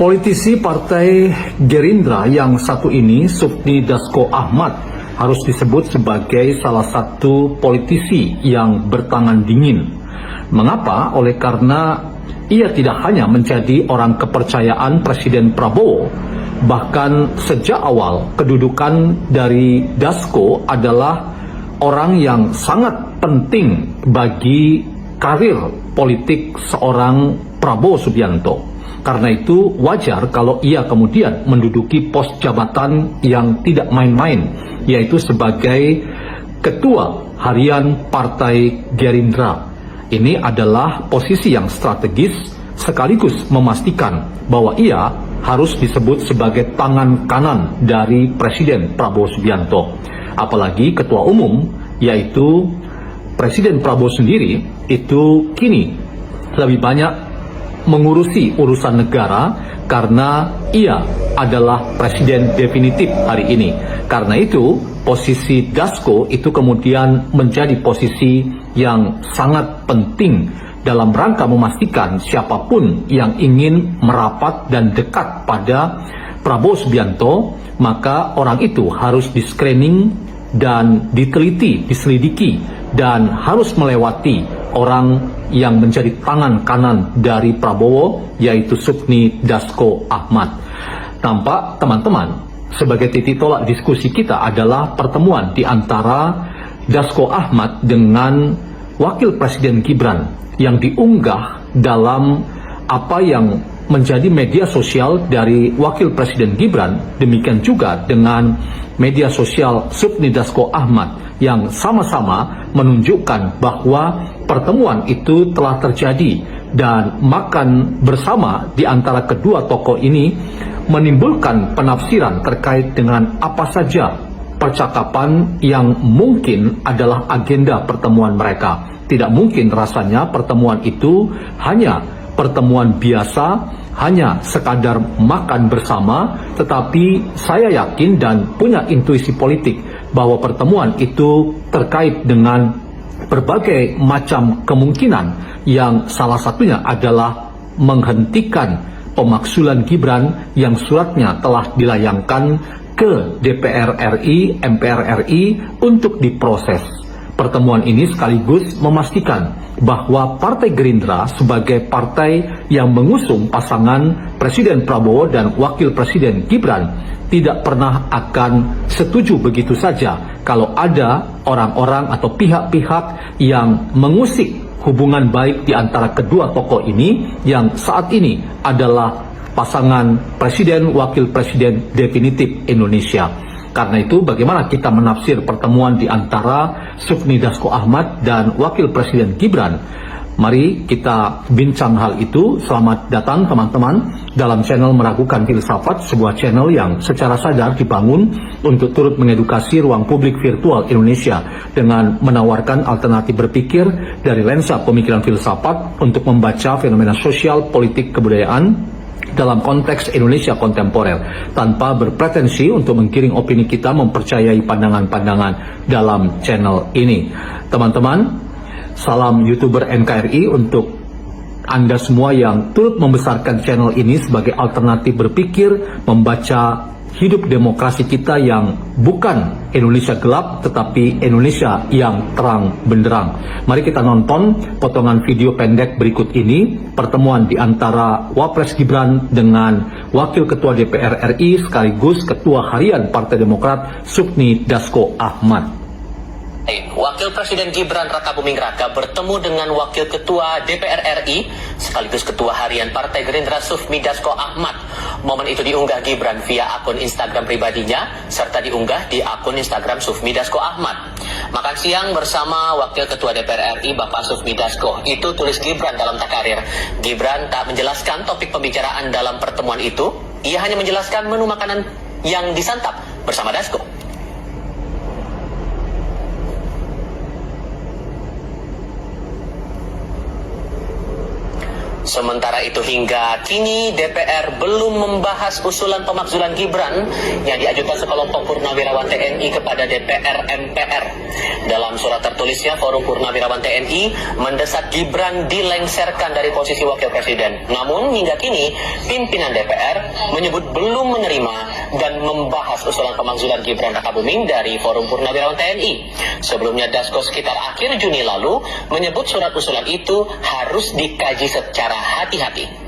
Politisi Partai Gerindra yang satu ini, Sufmi Dasko Ahmad, harus disebut sebagai salah satu politisi yang bertangan dingin. Mengapa? Oleh karena ia tidak hanya menjadi orang kepercayaan Presiden Prabowo, bahkan sejak awal kedudukan dari Dasko adalah orang yang sangat penting bagi karir politik seorang Prabowo Subianto. Karena itu wajar kalau ia kemudian menduduki pos jabatan yang tidak main-main, yaitu sebagai Ketua Harian Partai Gerindra. Ini adalah posisi yang strategis sekaligus memastikan bahwa ia harus disebut sebagai tangan kanan dari Presiden Prabowo Subianto. Apalagi Ketua Umum, yaitu Presiden Prabowo sendiri, itu kini lebih banyak mengurusi urusan negara karena ia adalah presiden definitif hari ini. Karena itu, posisi Dasko itu kemudian menjadi posisi yang sangat penting dalam rangka memastikan siapapun yang ingin merapat dan dekat pada Prabowo Subianto, maka orang itu harus di-screening dan diteliti, diselidiki, dan harus melewati orang yang menjadi tangan kanan dari Prabowo, yaitu Sufmi Dasko Ahmad. Tampak teman-teman, sebagai titik tolak diskusi kita adalah pertemuan di antara Dasko Ahmad dengan Wakil Presiden Gibran yang diunggah dalam apa yang menjadi media sosial dari Wakil Presiden Gibran, demikian juga dengan media sosial Sufmi Dasko Ahmad yang sama-sama menunjukkan bahwa pertemuan itu telah terjadi dan makan bersama di antara kedua tokoh ini menimbulkan penafsiran terkait dengan apa saja percakapan yang mungkin adalah agenda pertemuan mereka. Tidak mungkin rasanya pertemuan itu hanya pertemuan biasa, hanya sekadar makan bersama, tetapi saya yakin dan punya intuisi politik bahwa pertemuan itu terkait dengan berbagai macam kemungkinan yang salah satunya adalah menghentikan pemaksulan Gibran yang suratnya telah dilayangkan ke DPR RI, MPR RI untuk diproses. Pertemuan ini sekaligus memastikan bahwa Partai Gerindra sebagai partai yang mengusung pasangan Presiden Prabowo dan Wakil Presiden Gibran tidak pernah akan setuju begitu saja kalau ada orang-orang atau pihak-pihak yang mengusik hubungan baik di antara kedua tokoh ini yang saat ini adalah pasangan Presiden Wakil Presiden definitif Indonesia. Karena itu bagaimana kita menafsir pertemuan di antara Sufmi Dasko Ahmad dan Wakil Presiden Gibran? Mari kita bincang hal itu. Selamat datang teman-teman dalam channel Meragukan Filsafat, sebuah channel yang secara sadar dibangun untuk turut mengedukasi ruang publik virtual Indonesia dengan menawarkan alternatif berpikir dari lensa pemikiran filsafat untuk membaca fenomena sosial, politik, kebudayaan dalam konteks Indonesia kontemporer, tanpa berpretensi untuk menggiring opini kita mempercayai pandangan-pandangan dalam channel ini. Teman-teman, salam YouTuber NKRI untuk Anda semua yang turut membesarkan channel ini sebagai alternatif berpikir, membaca hidup demokrasi kita yang bukan Indonesia gelap, tetapi Indonesia yang terang benderang. Mari kita nonton potongan video pendek berikut ini, pertemuan di antara Wapres Gibran dengan Wakil Ketua DPR RI sekaligus Ketua Harian Partai Demokrat Sufmi Dasko Ahmad. Wakil Presiden Gibran Rakabuming Raka bertemu dengan Wakil Ketua DPR RI sekaligus Ketua Harian Partai Gerindra Sufmi Dasko Ahmad. Momen itu diunggah Gibran via akun Instagram pribadinya serta diunggah di akun Instagram Sufmi Dasko Ahmad. Makan siang bersama Wakil Ketua DPR RI Bapak Sufmi Dasko, itu tulis Gibran dalam Takarir. Gibran tak menjelaskan topik pembicaraan dalam pertemuan itu, ia hanya menjelaskan menu makanan yang disantap bersama Dasko. Sementara itu hingga kini DPR belum membahas usulan pemakzulan Gibran yang diajukan sekelompok purnawirawan TNI kepada DPR MPR. Dalam surat tertulisnya, Forum Purnawirawan TNI mendesak Gibran dilengserkan dari posisi Wakil Presiden. Namun hingga kini pimpinan DPR menyebut belum menerima dan membahas usulan pemakzulan Gibran Rakabuming dari Forum Purnawirawan TNI. Sebelumnya Dasko sekitar akhir Juni lalu menyebut surat usulan itu harus dikaji secara hati-hati.